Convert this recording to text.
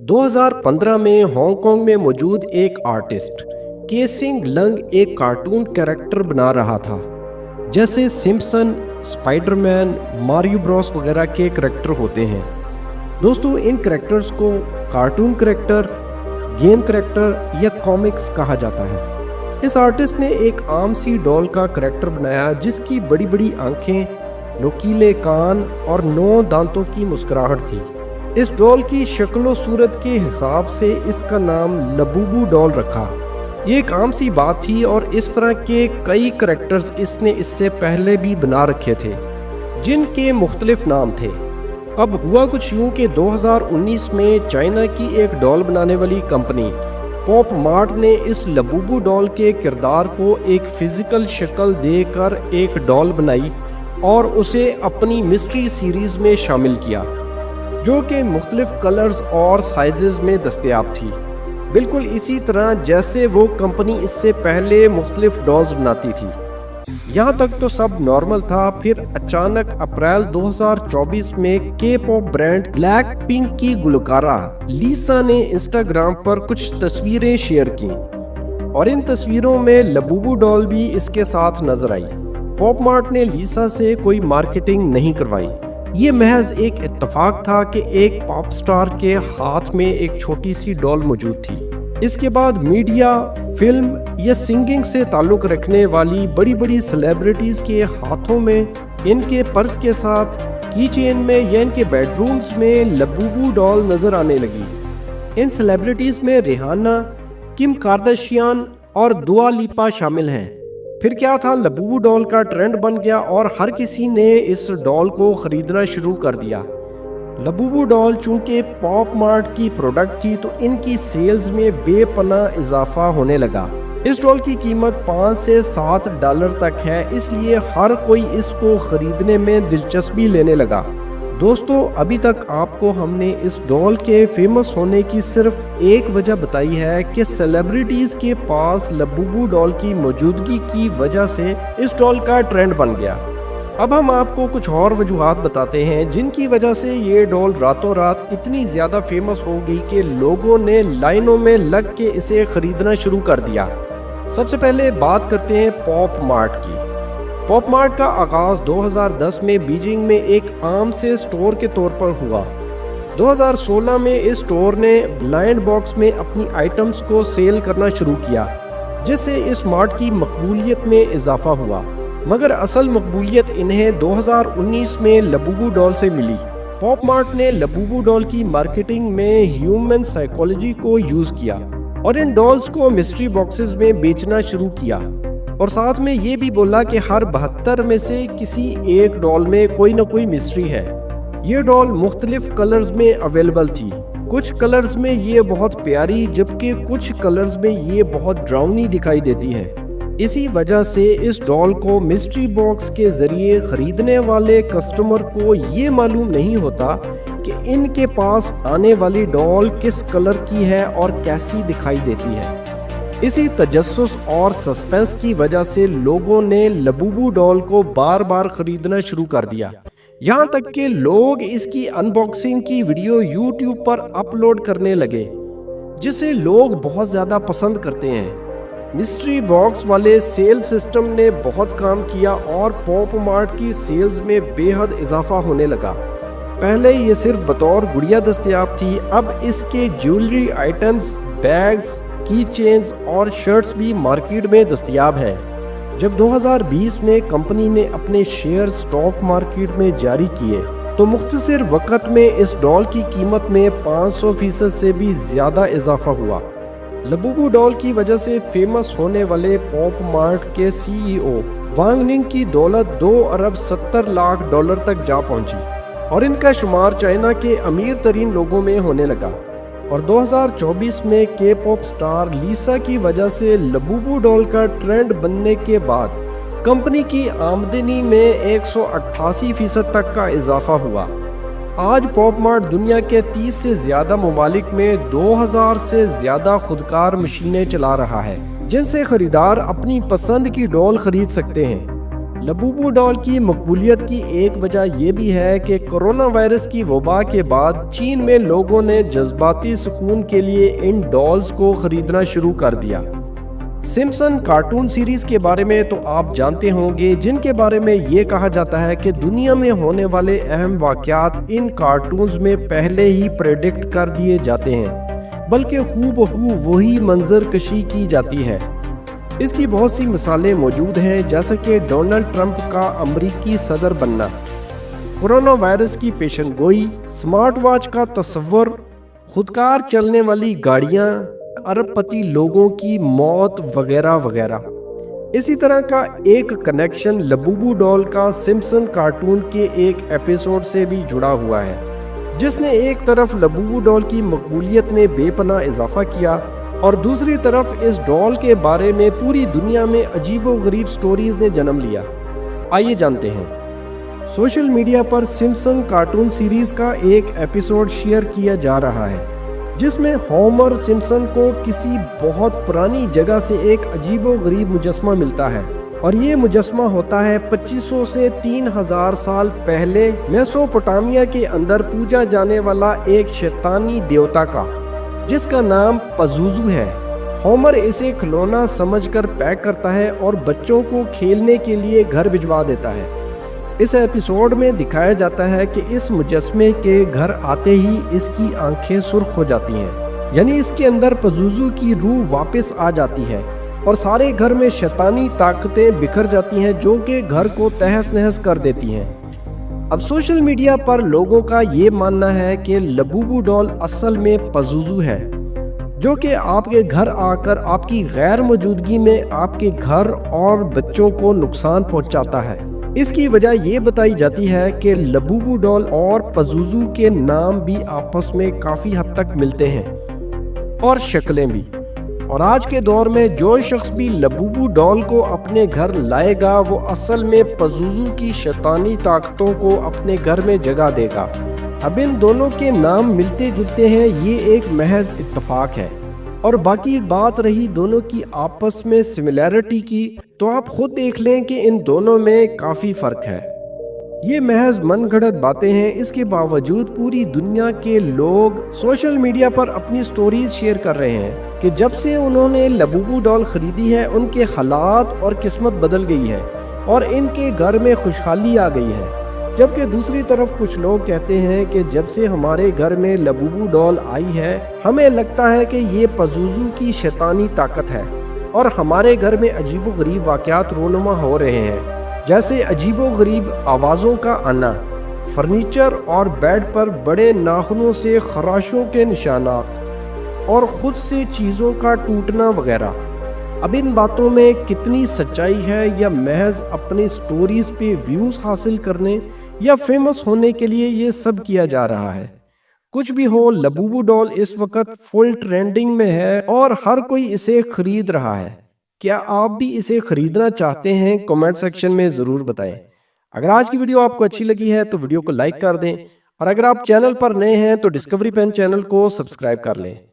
2015 में हांगकांग में मौजूद एक आर्टिस्ट केसिंग लंग एक कार्टून कैरेक्टर बना रहा था, जैसे सिम्पसन, स्पाइडरमैन, मारियो ब्रॉस वगैरह के कैरेक्टर होते हैं। दोस्तों, इन कैरेक्टर्स को कार्टून कैरेक्टर, गेम कैरेक्टर या कॉमिक्स कहा जाता है। इस आर्टिस्ट ने एक आम सी डॉल का कैरेक्टर बनाया जिसकी बड़ी बड़ी आंखें, नुकीले कान और 9 दांतों की मुस्कुराहट थी। इस डॉल की शक्ल व सूरत के हिसाब से इसका नाम लबूबू डॉल रखा। ये एक आम सी बात थी और इस तरह के कई कैरेक्टर्स इसने इससे पहले भी बना रखे थे, जिनके मुख्तलिफ नाम थे। अब हुआ कुछ यूं कि 2019 में चाइना की एक डॉल बनाने वाली कंपनी पॉप मार्ट ने इस लबूबू डॉल के किरदार को एक फिजिकल शक्ल देकर एक डॉल बनाई और उसे अपनी मिस्ट्री सीरीज में शामिल किया, जो कि मुख्तलिफ कलर्स और साइजेस में दस्तयाब थी, बिल्कुल इसी तरह जैसे वो कंपनी इससे पहले मुख्तलिफ डॉल्स बनाती थी। यहाँ तक तो सब नॉर्मल था, फिर अचानक अप्रैल 2024 में के पॉप ब्रांड ब्लैक पिंक की गुलकारा लीसा ने इंस्टाग्राम पर कुछ तस्वीरें शेयर की और इन तस्वीरों में लबूबू डॉल भी इसके साथ नजर आई। पॉप मार्ट ने लीसा से कोई मार्केटिंग नहीं करवाई, ये महज एक इत्तेफाक था कि एक पॉप स्टार के हाथ में एक छोटी सी डॉल मौजूद थी। इसके बाद मीडिया, फिल्म या सिंगिंग से ताल्लुक रखने वाली बड़ी बड़ी सेलिब्रिटीज के हाथों में, इनके पर्स के साथ, की चेन में या इनके बेडरूम्स में लबूबू डॉल नजर आने लगी। इन सेलिब्रिटीज में रिहाना, किम कार्दाशियान और दुआ लिपा शामिल हैं। फिर क्या था, लबूबू डॉल का ट्रेंड बन गया और हर किसी ने इस डॉल को खरीदना शुरू कर दिया। लबूबू डॉल चूंकि पॉप मार्ट की प्रोडक्ट थी तो इनकी सेल्स में बेपनाह इजाफा होने लगा। इस डॉल की कीमत $5 से $7 तक है, इसलिए हर कोई इसको खरीदने में दिलचस्पी लेने लगा। दोस्तों, अभी तक आपको हमने इस डॉल के फेमस होने की सिर्फ एक वजह बताई है कि सेलिब्रिटीज के पास लबूबू डॉल की मौजूदगी की वजह से इस डॉल का ट्रेंड बन गया। अब हम आपको कुछ और वजूहात बताते हैं जिनकी वजह से ये डॉल रातों रात इतनी ज़्यादा फेमस हो गई कि लोगों ने लाइनों में लग के इसे खरीदना शुरू कर दिया। सबसे पहले बात करते हैं पॉप मार्ट की। पॉप मार्ट का आगाज़ 2010 में बीजिंग में एक आम से स्टोर के तौर पर हुआ। 2016 में इस स्टोर ने ब्लाइंड बॉक्स में अपनी आइटम्स को सेल करना शुरू किया, जिससे इस मार्ट की मकबूलियत में इजाफा हुआ। मगर असल मकबूलियत इन्हें 2019 में लबूबू डॉल से मिली। पॉप मार्ट ने लबूबू डॉल की मार्केटिंग में ह्यूमन साइकोलॉजी को यूज किया और इन डॉल्स को मिस्ट्री बॉक्सेस में बेचना शुरू किया और साथ में ये भी बोला कि हर 72 में से किसी एक डॉल में कोई ना कोई मिस्ट्री है। ये डॉल मुख्तलिफ कलर्स में अवेलेबल थी। कुछ कलर्स में ये बहुत प्यारी, जबकि कुछ कलर्स में ये बहुत ड्राउनी दिखाई देती है। इसी वजह से इस डॉल को मिस्ट्री बॉक्स के जरिए खरीदने वाले कस्टमर को ये मालूम नहीं होता कि इनके पास आने वाली डॉल किस कलर की है और कैसी दिखाई देती है। इसी तजस्सुस और सस्पेंस की वजह से लोगों ने लबूबू डॉल को बार बार खरीदना शुरू कर दिया, यहाँ तक कि लोग इसकी अनबॉक्सिंग की वीडियो YouTube पर अपलोड करने लगे, जिसे लोग बहुत ज़्यादा पसंद करते हैं। मिस्ट्री बॉक्स वाले सेल सिस्टम ने बहुत काम किया और पॉप मार्ट की सेल्स में बेहद इजाफा होने लगा। पहले ये सिर्फ बतौर गुड़िया दस्तयाब थी, अब इसके ज्वेलरी आइटम्स, बैग्स, की चेन्स और शर्ट्स भी मार्केट में दस्तयाब है। जब 2020 में कंपनी ने अपने शेयर स्टॉक मार्केट में जारी किए तो मुख्तसर वक्त में इस डॉल की कीमत में 500% से भी ज़्यादा इजाफा हुआ। लबूबू डॉल की वजह से फेमस होने वाले पॉप मार्ट के CEO वांग निंग की दौलत $2.70 तक जा पहुंची और इनका शुमार चाइना के अमीर तरीन लोगों में होने लगा। और 2024 में के पॉप स्टार लीसा की वजह से लबूबू डॉल का ट्रेंड बनने के बाद कंपनी की आमदनी में 188% तक का इजाफा हुआ। आज पॉप मार्ट दुनिया के 30 से ज़्यादा ममालिक में 2000 से ज़्यादा खुदकार मशीनें चला रहा है, जिनसे खरीदार अपनी पसंद की डॉल खरीद सकते हैं। لبوبو ڈال کی مقبولیت کی ایک وجہ یہ بھی ہے کہ کرونا وائرس کی وبا کے بعد چین میں لوگوں نے جذباتی سکون کے لیے ان ڈالز کو خریدنا شروع کر دیا۔ سمپسن کارٹون سیریز کے بارے میں تو آپ جانتے ہوں گے، جن کے بارے میں یہ کہا جاتا ہے کہ دنیا میں ہونے والے اہم واقعات ان کارٹونز میں پہلے ہی پریڈکٹ کر دیے جاتے ہیں، بلکہ خوب وہی منظر کشی کی جاتی ہے۔ اس کی بہت سی مثالیں موجود ہیں، جیسے کہ ڈونلڈ ٹرمپ کا امریکی صدر بننا، کورونا وائرس کی پیشن گوئی، سمارٹ واچ کا تصور، خودکار چلنے والی گاڑیاں، ارب پتی لوگوں کی موت وغیرہ وغیرہ۔ اسی طرح کا ایک کنیکشن لبوبو ڈال کا سمپسن کارٹون کے ایک ایپیسوڈ سے بھی جڑا ہوا ہے، جس نے ایک طرف لبوبو ڈال کی مقبولیت میں بے پناہ اضافہ کیا اور دوسری طرف اس ڈال کے بارے میں پوری دنیا میں عجیب و غریب سٹوریز نے جنم لیا۔ آئیے جانتے ہیں۔ سوشل میڈیا پر سمپسن کارٹون سیریز کا ایک ایپیسوڈ شیئر کیا جا رہا ہے، جس میں ہومر سمپسن کو کسی بہت پرانی جگہ سے ایک عجیب و غریب مجسمہ ملتا ہے، اور یہ مجسمہ ہوتا ہے 2500 سے 3000 سال پہلے میسوپوٹامیا کے اندر پوجا جانے والا ایک شیطانی دیوتا کا، جس کا نام پزوزو ہے۔ ہومر اسے کھلونا سمجھ کر پیک کرتا ہے اور بچوں کو کھیلنے کے لیے گھر بھجوا دیتا ہے۔ اس ایپیسوڈ میں دکھایا جاتا ہے کہ اس مجسمے کے گھر آتے ہی اس کی آنکھیں سرخ ہو جاتی ہیں، یعنی اس کے اندر پزوزو کی روح واپس آ جاتی ہے اور سارے گھر میں شیطانی طاقتیں بکھر جاتی ہیں، جو کہ گھر کو تہس نہس کر دیتی ہیں۔ اب سوشل میڈیا پر لوگوں کا یہ ماننا ہے کہ لبوبو ڈال اصل میں پزوزو ہے، جو کہ آپ کے گھر آ کر آپ کی غیر موجودگی میں آپ کے گھر اور بچوں کو نقصان پہنچاتا ہے۔ اس کی وجہ یہ بتائی جاتی ہے کہ لبوبو ڈال اور پزوزو کے نام بھی آپس میں کافی حد تک ملتے ہیں اور شکلیں بھی، اور آج کے دور میں جو شخص بھی لبوبو ڈال کو اپنے گھر لائے گا وہ اصل میں پزوزو کی شیطانی طاقتوں کو اپنے گھر میں جگہ دے گا۔ اب ان دونوں کے نام ملتے جلتے ہیں، یہ ایک محض اتفاق ہے، اور باقی بات رہی دونوں کی آپس میں سملیرٹی کی، تو آپ خود دیکھ لیں کہ ان دونوں میں کافی فرق ہے۔ یہ محض من گھڑت باتیں ہیں، اس کے باوجود پوری دنیا کے لوگ سوشل میڈیا پر اپنی سٹوریز شیئر کر رہے ہیں کہ جب سے انہوں نے لبوبو ڈال خریدی ہے ان کے حالات اور قسمت بدل گئی ہے اور ان کے گھر میں خوشحالی آ گئی ہے، جبکہ دوسری طرف کچھ لوگ کہتے ہیں کہ جب سے ہمارے گھر میں لبوبو ڈال آئی ہے ہمیں لگتا ہے کہ یہ پزوزو کی شیطانی طاقت ہے، اور ہمارے گھر میں عجیب و غریب واقعات رونما ہو رہے ہیں، جیسے عجیب و غریب آوازوں کا آنا، فرنیچر اور بیڈ پر بڑے ناخنوں سے خراشوں کے نشانات، اور خود سے چیزوں کا ٹوٹنا وغیرہ۔ اب ان باتوں میں کتنی سچائی ہے، یا محض اپنی سٹوریز پہ ویوز حاصل کرنے یا فیمس ہونے کے لیے یہ سب کیا جا رہا ہے؟ کچھ بھی ہو، لبوبو ڈال اس وقت فل ٹرینڈنگ میں ہے اور ہر کوئی اسے خرید رہا ہے۔ کیا آپ بھی اسے خریدنا چاہتے ہیں؟ کمنٹ سیکشن میں ضرور بتائیں۔ اگر آج کی ویڈیو آپ کو اچھی لگی ہے تو ویڈیو کو لائک کر دیں، اور اگر آپ چینل پر نئے ہیں تو ڈسکوری پین چینل کو سبسکرائب کر لیں۔